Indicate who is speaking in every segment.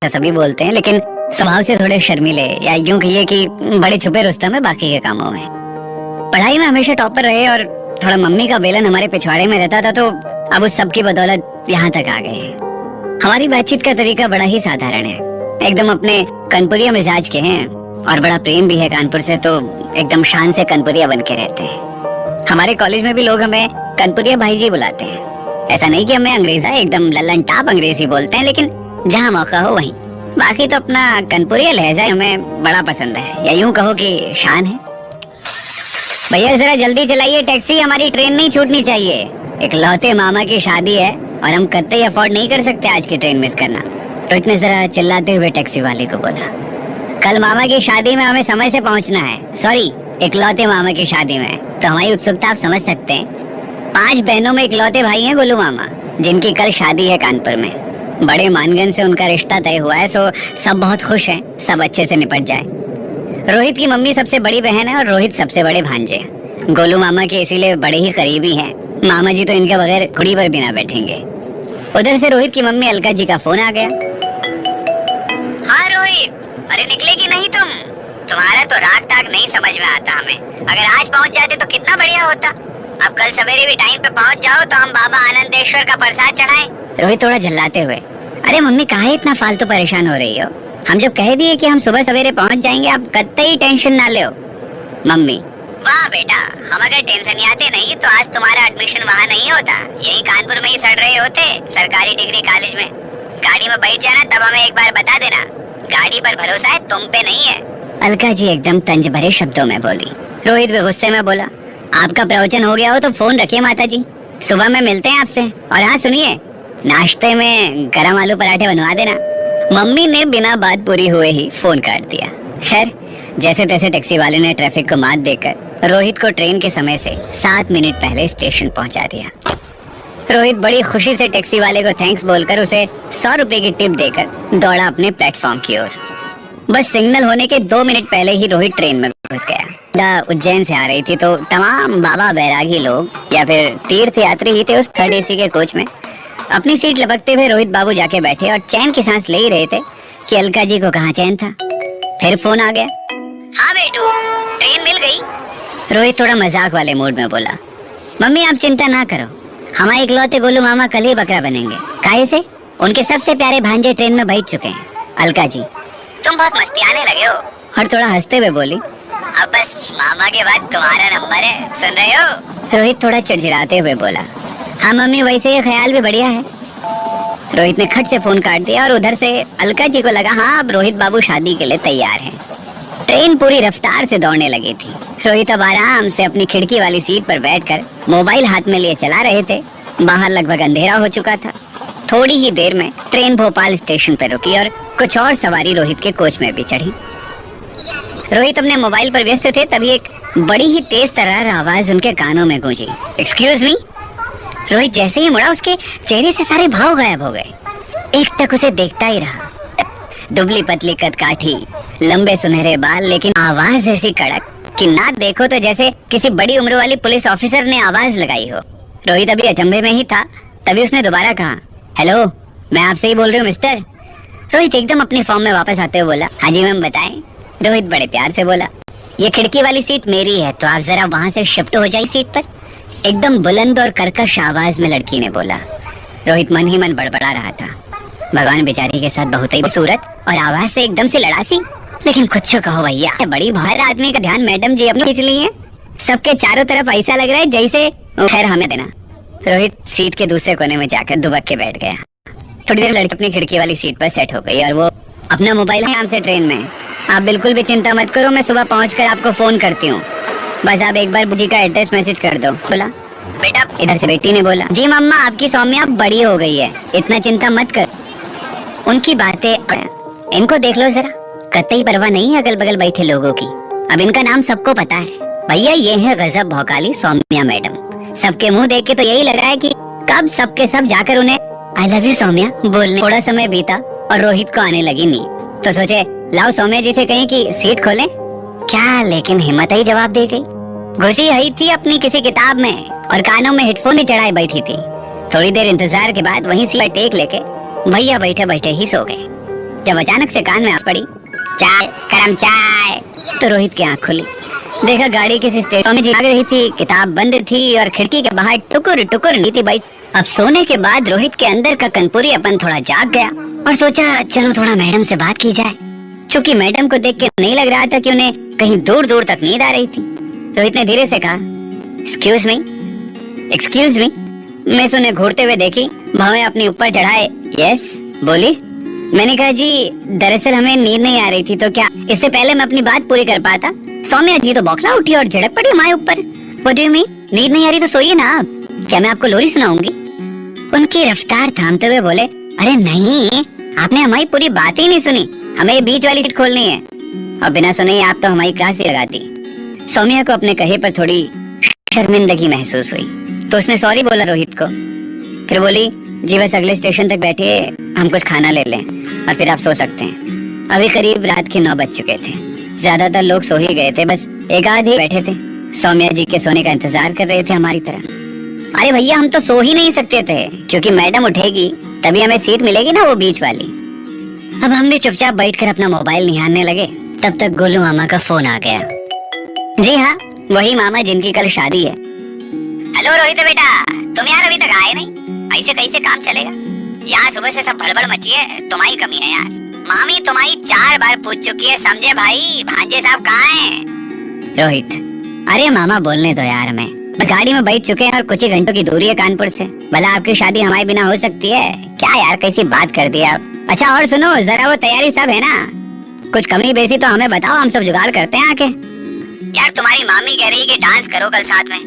Speaker 1: ऐसा सभी बोलते हैं, लेकिन स्वभाव से थोड़े शर्मीले, या यूं कहिए कि बड़े छुपे रुस्तम है बाकी के कामों में। पढ़ाई में हमेशा टॉपर रहे और थोड़ा मम्मी का बेलन हमारे पिछवाड़े में रहता था, तो अब उस सब की बदौलत यहाँ तक आ गए हैं। हमारी बातचीत का तरीका बड़ा ही साधारण है, एकदम अपने कनपुरिया मिजाज के हैं, और बड़ा प्रेम भी है कानपुर से, तो एकदम शान से कनपुरिया बन के रहते हैं। हमारे कॉलेज में भी लोग हमें कनपुरिया भाई जी बुलाते हैं। ऐसा नहीं कि हमें अंग्रेजा एकदम लल्लन टाप अंग्रेजी बोलते हैं, लेकिन जहाँ मौका हो वहीं। बाकी तो अपना कनपुरिया लहजा हमें बड़ा पसंद है, या यूं कहो कि शान है। भैया जरा जल्दी चलाइए टैक्सी, हमारी ट्रेन नहीं छूटनी चाहिए। एक लौते मामा की शादी है और हम कतई अफोर्ड नहीं कर सकते आज की ट्रेन मिस करना। रोहित ने जरा चिल्लाते हुए टैक्सी वाले को बोला, कल मामा की शादी में हमें समय से पहुंचना है। सॉरी, इकलौते मामा की शादी में, तो हमारी उत्सुकता आप समझ सकते हैं। 5 बहनों में इकलौते भाई हैं गोलू मामा, जिनकी कल शादी है कानपुर में। बड़े मानगन से उनका रिश्ता तय हुआ है, सो सब बहुत खुश हैं, सब अच्छे से निपट जाए। रोहित की मम्मी सबसे बड़ी बहन है और रोहित सबसे बड़े भांजे। गोलू मामा के इसीलिए बड़े ही करीबी हैं। मामा जी तो इनके बगैर कुड़ी पर भी ना बैठेंगे। उधर से रोहित की मम्मी अलका जी का फोन आ गया। हाँ रोहित, अरे निकले कि नहीं तुम? तुम्हारा तो राग ताक नहीं समझ में आता हमें। अगर आज पहुंच जाते तो कितना बढ़िया होता। अब कल सवेरे भी टाइम पे पहुंच जाओ तो हम बाबा आनंदेश्वर का प्रसाद चढ़ाएं। रोहित थोड़ा झल्लाते हुए, अरे मम्मी काहे इतना फालतू परेशान हो रही हो? हम जब कह दिए कि हम सुबह सवेरे पहुंच जाएंगे, आप कतई टेंशन ना लो। मम्मी, वाह बेटा, हम अगर टेंशन आते नहीं तो आज तुम्हारा एडमिशन वहाँ नहीं होता, यही कानपुर में ही सड़ रहे होते सरकारी डिग्री कॉलेज में। गाड़ी में बैठ जाना, तब हमें एक बार बता देना। गाड़ी पर भरोसा है, तुम पे नहीं है। अलका जी एकदम तंज भरे शब्दों में बोली। रोहित भी गुस्से में बोला, आपका प्रवचन हो गया हो तो फोन रखिए माता जी, सुबह में मिलते हैं आपसे। और हाँ सुनिए, नाश्ते में गरम आलू पराठे बनवा देना। मम्मी ने बिना बात पूरी हुए ही फोन काट दिया। खैर, जैसे तैसे टैक्सी वाले ने ट्रैफिक को मात देकर रोहित को ट्रेन के समय से 7 मिनट पहले स्टेशन पहुंचा दिया। रोहित बड़ी खुशी से टैक्सी वाले को थैंक्स बोलकर उसे 100 रुपए की टिप देकर दौड़ा अपने प्लेटफॉर्म की ओर। बस सिग्नल होने के 2 मिनट पहले ही रोहित ट्रेन में घुस गया। उज्जैन से आ रही थी, तो तमाम बाबा बैरागी लोग या फिर तीर्थ यात्री ही थे उस 3rd AC के कोच में। अपनी सीट लपकते हुए रोहित बाबू जाके बैठे और चैन की सांस ले ही रहे थे कि अलका जी को कहाँ चैन था। फिर फोन आ गया। हाँ बेटू, ट्रेन मिल गई। रोहित थोड़ा मजाक वाले मूड में बोला, मम्मी आप चिंता ना करो, हमारे इकलौते गोलू मामा कल ही बकरा बनेंगे। काहे से? उनके सबसे प्यारे भांजे ट्रेन में बैठ चुके हैं। अलका जी, तुम बहुत मस्ती आने लगे हो। और थोड़ा हंसते हुए बोली, अब बस मामा के बाद तुम्हारा नंबर है, सुन रहे हो? रोहित थोड़ा चिड़चिड़ाते हुए बोला, हाँ मम्मी, वैसे ये ख्याल भी बढ़िया है। रोहित ने खट से फोन काट दिया और उधर से अलका जी को लगा हाँ अब रोहित बाबू शादी के लिए तैयार हैं। ट्रेन पूरी रफ्तार से दौड़ने लगी थी। रोहित अब आराम से अपनी खिड़की वाली सीट पर बैठकर मोबाइल हाथ में लिए चला रहे थे। बाहर लगभग अंधेरा हो चुका था। थोड़ी ही देर में ट्रेन भोपाल स्टेशन पर रुकी और कुछ और सवारी रोहित के कोच में भी चढ़ी। रोहित अपने मोबाइल पर व्यस्त थे, तभी एक बड़ी ही तेज तर्रार आवाज उनके कानों में गूंजी, एक्सक्यूज मी। रोहित जैसे ही मुड़ा, उसके चेहरे से सारे भाव गायब हो गए। एकटक उसे देखता ही रहा। दुबली पतली कदकाठी, लंबे सुनहरे बाल, लेकिन आवाज ऐसी कड़क कि ना देखो तो जैसे किसी बड़ी उम्र वाली पुलिस ऑफिसर ने आवाज लगाई हो। रोहित अभी अचंभे में ही था, तभी उसने दोबारा कहा, हेलो, मैं आपसे ही बोल रही हूँ मिस्टर। रोहित एकदम अपनी फॉर्म में वापस आते हुए बोला, हाँ जी मैम बताएं। रोहित बड़े प्यार से बोला, ये खिड़की वाली सीट मेरी है, तो आप जरा वहाँ से शिफ्ट हो जाइए सीट पर। एकदम बुलंद और कर्कश आवाज में लड़की ने बोला। रोहित मन ही मन बड़बड़ा रहा था, भगवान बेचारी के साथ बहुत ही सूरत और आवाज से एकदम से लड़ासी, लेकिन कुछ कहो भैया, बड़ी बाहर आदमी का ध्यान मैडम जी अपने खींच ली है। सबके चारों तरफ ऐसा लग रहा है जैसे खैर हमें देना। रोहित सीट के दूसरे कोने में जाकर दुबक के बैठ गया। थोड़ी देर लड़की अपनी खिड़की वाली सीट पर सेट हो गई और वो अपना मोबाइल है हमसे ट्रेन में। आप बिल्कुल भी चिंता मत करो, मैं सुबह पहुंचकर आपको फोन करती हूँ, बस आप एक बार बुजी का एड्रेस मैसेज कर दो। बोला, बेटा इधर से बेटी ने बोला, जी मम्मा आपकी सौम्या बड़ी हो गई है, इतना चिंता मत कर। उनकी बातें, इनको देख लो जरा, कतई परवाह नहीं है अगल बगल बैठे लोगों की। अब इनका नाम सबको पता है भैया, ये है गजब भौकाली सौम्या मैडम। सबके मुंह देख के तो यही लग रहा है कि कब सबके सब जाकर उन्हें आई लव यू सौम्या बोलने। थोड़ा समय बीता और रोहित को आने लगी नींद, तो सोचे लाओ सौम्या जी से कहीं कि सीट खोलें क्या, लेकिन हिम्मत ही जवाब दे गई। घुसी आई थी अपनी किसी किताब में और कानों में हेडफोन ही चढ़ाए बैठी थी। थोड़ी देर इंतजार के बाद वहीं सीट टेक लेके भैया बैठे बैठे ही सो गए। जब अचानक से कान में आवाज पड़ी, चाय, गरम चाय, तो रोहित की आंख खुली। देखा गाड़ी किसी स्टेशन स्वामी जी आ रही थी, किताब बंद थी और खिड़की के बाहर टुकुर टुकुर नीति बैठ। अब सोने के बाद रोहित के अंदर का कनपुरी अपन थोड़ा जाग गया और सोचा चलो थोड़ा मैडम से बात की जाए। चूंकि मैडम को देख के नहीं लग रहा था कि उन्हें कहीं दूर दूर तक नींद आ रही थी। रोहित ने धीरे से कहा, एक्सक्यूज मी, एक्सक्यूज मी। मैं उन्हें घूरते हुए देखी, भावें अपनी ऊपर चढ़ाए। यस, बोली। मैंने कहा जी दरअसल हमें नींद नहीं आ रही थी, तो क्या इससे पहले मैं अपनी बात पूरी कर पाता। सौम्या जी तो बौखला उठी और झड़क पड़ी हमारे ऊपर। What do you mean? नींद नहीं आ रही तो सोइए ना आप, क्या मैं आपको लोरी सुनाऊंगी? उनकी रफ्तार थामते हुए बोले, अरे नहीं, आपने हमारी पूरी बात ही नहीं सुनी, हमें ये बीच वाली सीट खोलनी है और बिना सुने ही आप तो हमारी क्लास ही लगाती। सौम्या को अपने कहे पर थोड़ी शर्मिंदगी महसूस हुई, तो उसने सॉरी बोला रोहित को। फिर बोली, जी बस अगले स्टेशन तक बैठिए, हम कुछ खाना ले लें और फिर आप सो सकते हैं। अभी करीब रात के 9 बज चुके थे, ज्यादातर लोग सो ही गए थे, बस एक आध ही बैठे थे। सौम्या जी के सोने का इंतजार कर रहे थे हमारी तरह। अरे भैया हम तो सो ही नहीं सकते थे, क्योंकि मैडम उठेगी तभी हमें सीट मिलेगी ना, वो बीच वाली। अब हम भी चुपचाप बैठकर अपना मोबाइल निहारने लगे। तब तक गोलू मामा का फोन आ गया। जी हाँ, वही मामा जिनकी कल शादी है। हेलो रोहित बेटा, तुम यार अभी तक आए नहीं, ऐसे कैसे काम चलेगा? यहाँ सुबह से सब भड़बड़ मची है, तुम्हारी कमी है यार। मामी तुम्हारी 4 बार पूछ चुकी है, समझे भाई, भांजे साहब कहाँ हैं? रोहित, अरे मामा बोलने दो यार, मैं बस गाड़ी में बैठ चुके हैं और कुछ ही घंटों की दूरी है कानपुर से। भला आपकी शादी हमारे बिना हो सकती है क्या यार? कैसी बात कर दी आप। अच्छा और सुनो, जरा वो तैयारी सब है ना, कुछ कमी बेसी तो हमें बताओ, हम सब जुगाड़ करते हैं आके। यार तुम्हारी मामी कह रही है कि डांस करो कल साथ में,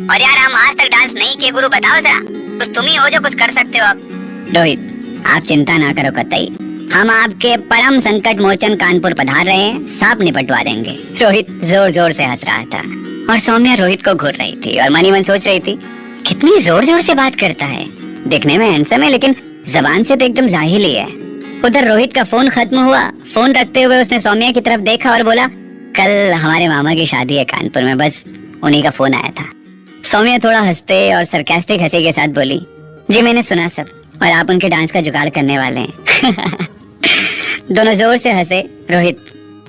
Speaker 1: और यार हम आज तक डांस नहीं किए, गुरु बताओ जरा, कुछ तुम ही हो जो कुछ कर सकते हो अब। रोहित, आप चिंता ना करो कतई, हम आपके परम संकट मोचन कानपुर पधार रहे हैं, सब निपटवा देंगे। रोहित जोर जोर से हंस रहा था और सौम्या रोहित को घूर रही थी और मनी मन सोच रही थी, कितनी जोर जोर से बात करता है, दिखने में हैंडसम है लेकिन जबान से तो एकदम जाहिली है। उधर रोहित का फोन खत्म हुआ। फोन रखते हुए उसने सौम्या की तरफ देखा और बोला, कल हमारे मामा की शादी है कानपुर में, बस उन्हीं का फोन आया था। सौम्या थोड़ा हंसते और सरकास्टिक हंसी के साथ बोली, जी मैंने सुना सब, और आप उनके डांस का जुगाड़ करने वाले हैं। दोनों जोर से हंसे। रोहित,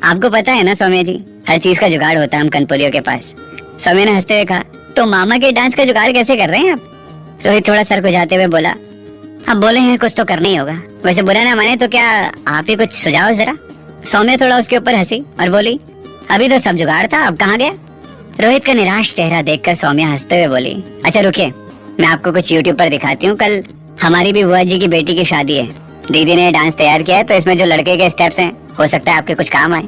Speaker 1: आपको पता है ना सौम्या जी, हर चीज का जुगाड़ होता है हम कनपुरियों के पास। सौम्या ने हंसते हुए कहा, तो मामा के डांस का जुगाड़ कैसे कर रहे हैं आप? रोहित थोड़ा सर खुजाते हुए बोला, अब बोले हैं कुछ तो करना ही होगा, वैसे बुरा ना माने तो क्या आप ही कुछ सुझाओ जरा। सौम्या थोड़ा उसके ऊपर हंसी और बोली, अभी तो सब जुगाड़ था, अब कहाँ गया? रोहित का निराश चेहरा देखकर सौम्या हंसते हुए बोली, अच्छा रुकिए, मैं आपको कुछ यूट्यूब पर दिखाती हूँ, कल हमारी भी बुआ जी की बेटी की शादी है, दीदी ने डांस तैयार किया है, तो इसमें जो लड़के के स्टेप्स हैं हो सकता है आपके कुछ काम आए।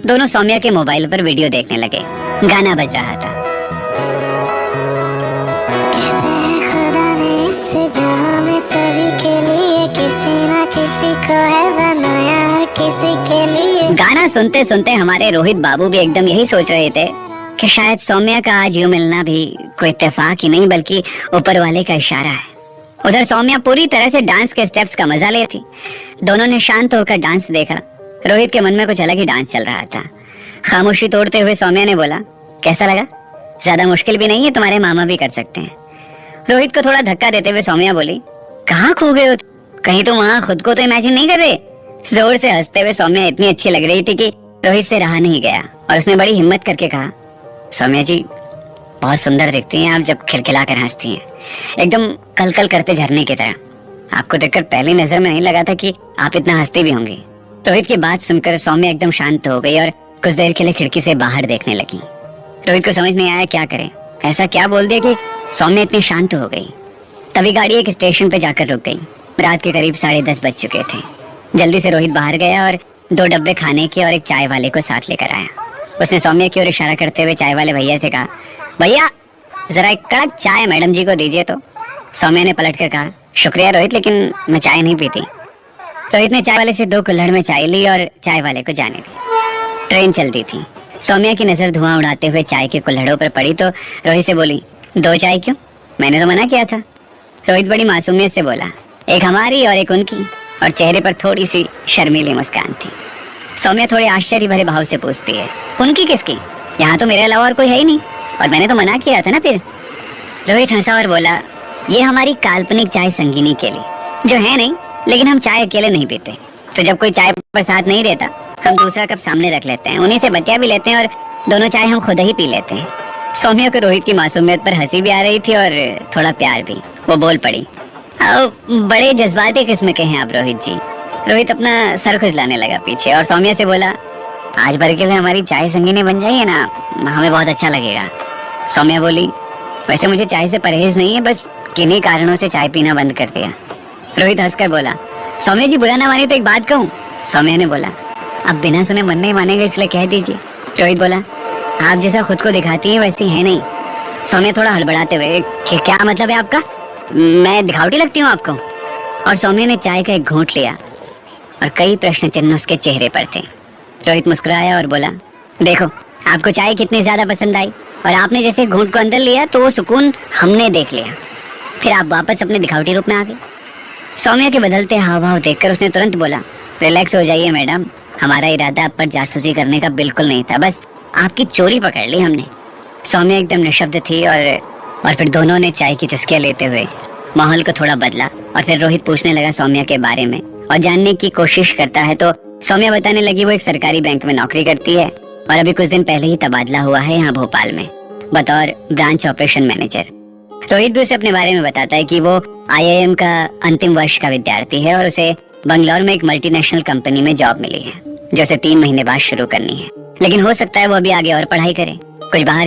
Speaker 1: दोनों सौम्या के मोबाइल पर वीडियो देखने लगे। गाना बज रहा था। सभी के लिए किसी ना किसी को है बनाया, किसी के लिए। गाना सुनते सुनते हमारे रोहित बाबू भी एकदम यही सोच रहे थे कि शायद सौम्या का आज यूं मिलना भी कोई इत्तेफाक ही नहीं बल्कि ऊपर वाले का इशारा है। उधर सौम्या पूरी तरह से डांस के स्टेप्स का मजा ले थी। दोनों ने शांत होकर डांस देखा। रोहित के मन में कुछ अलग ही डांस चल रहा था। खामोशी तोड़ते हुए सौम्या ने बोला, कैसा लगा? ज्यादा मुश्किल भी नहीं है, तुम्हारे मामा भी कर सकते हैं। रोहित को थोड़ा धक्का देते हुए सौम्या बोली, कहाँ खो गए हो? कहीं तुम वहाँ खुद को तो इमेजिन नहीं कर रहे? जोर से हंसते हुए सौम्या इतनी अच्छी लग रही थी कि रोहित से रहा नहीं गया और उसने बड़ी हिम्मत करके कहा, सौम्या जी बहुत सुंदर दिखती हैं आप जब खिलखिलाकर हंसती हैं, एकदम कलकल करते झरने की तरह। आपको देखकर पहली नजर में नहीं लगा था कि आप इतना हंसती भी होंगी। रोहित की बात सुनकर सौम्या एकदम शांत हो गई और कुछ देर के लिए खिड़की से बाहर देखने लगी। रोहित को समझ नहीं आया क्या करे, ऐसा क्या बोल दिया कि सौम्या इतनी शांत हो गई। तभी गाड़ी एक स्टेशन पे जाकर रुक गई। रात के करीब 10:30 बज चुके थे। जल्दी से रोहित बाहर गया और 2 डब्बे खाने के और एक चाय वाले को साथ लेकर आया। उसने सौम्या की ओर इशारा करते हुए चाय वाले भैया से कहा, भैया जरा एक कड़क चाय मैडम जी को दीजिए। तो सौम्या ने पलट कर कहा, शुक्रिया रोहित, लेकिन मैं चाय नहीं पीती। रोहित ने चाय वाले से 2 कुल्हड़ में चाय ली और चाय वाले को जाने दी। ट्रेन चलती थी। सौम्या की नजर धुआं उड़ाते हुए चाय के कुल्हड़ों पर पड़ी तो रोहित से बोली, 2 चाय क्यों? मैंने तो मना किया था। रोहित बड़ी मासूमियत से बोला, एक हमारी और एक उनकी, और चेहरे पर थोड़ी सी शर्मीली मुस्कान थी। सौम्या थोड़े आश्चर्य भरे भाव से पूछती है, उनकी किसकी? यहाँ तो मेरे अलावा और कोई है ही नहीं, और मैंने तो मना किया था ना। फिर रोहित हंसा और बोला, ये हमारी काल्पनिक चाय संगिनी के लिए, जो है नहीं, लेकिन हम चाय अकेले नहीं पीते, तो जब कोई चाय पर साथ नहीं देता, हम दूसरा कप सामने रख लेते हैं, उन्हीं से बतिया भी लेते हैं और दोनों चाय हम खुद ही पी लेते हैं। सौम्या को रोहित की मासूमियत पर हंसी भी आ रही थी और थोड़ा प्यार भी। वो बोल पड़ी, बड़े जज्बाती किस्म के हैं आप रोहित जी। रोहित अपना सर खुजलाने लगा पीछे और सौम्या से बोला, आज भर के लिए हमारी चाय संगीनी बन जाइए ना, हमें बहुत अच्छा लगेगा। सौम्या बोली, वैसे मुझे चाय से परहेज नहीं है, बस किन्हीं कारणों से चाय पीना बंद कर दिया। रोहित हंसकर बोला, सौम्या जी बुरा ना माने तो एक बात कहूँ। सौम्या ने बोला, अब बिना सुने मन नहीं मानेगा इसलिए कह दीजिए। रोहित बोला, आप जैसा खुद को दिखाती है वैसी है नहीं। सौम्या थोड़ा हड़बड़ाते हुए, क्या मतलब है आपका? मैं दिखावटी लगती हूँ आपको? और सौम्या ने चाय का एक घूंट लिया और कई प्रश्न चिन्ह उसके चेहरे पर थे। रोहित मुस्कुराया और बोला, देखो आपको चाय कितनी ज्यादा पसंद आई और आपने जैसे घूंट को अंदर लिया तो वो सुकून हमने देख लिया, फिर आप वापस अपने दिखावटी रूप में आ गए। सौम्या के बदलते हाव भाव देखकर उसने तुरंत बोला, रिलैक्स हो जाइए मैडम, हमारा इरादा आप पर जासूसी करने का बिल्कुल नहीं था, बस आपकी चोरी पकड़ ली हमने। सौम्या एकदम निशब्द थी और फिर दोनों ने चाय की चुस्कियां लेते हुए माहौल को थोड़ा बदला। और फिर रोहित पूछने लगा सौम्या के बारे में और जानने की कोशिश करता है तो सौम्या बताने लगी वो एक सरकारी बैंक में नौकरी करती है और अभी कुछ दिन पहले ही तबादला हुआ है यहाँ भोपाल में बतौर ब्रांच ऑपरेशन मैनेजर। रोहित भी उसे अपने बारे में बताता है कि वो IIM का अंतिम वर्ष का विद्यार्थी है और उसे बंगलौर में एक मल्टीनेशनल कंपनी में जॉब मिली है जो उसे 3 महीने बाद शुरू करनी है, लेकिन हो सकता है वो अभी आगे और पढ़ाई करे, कुछ बाहर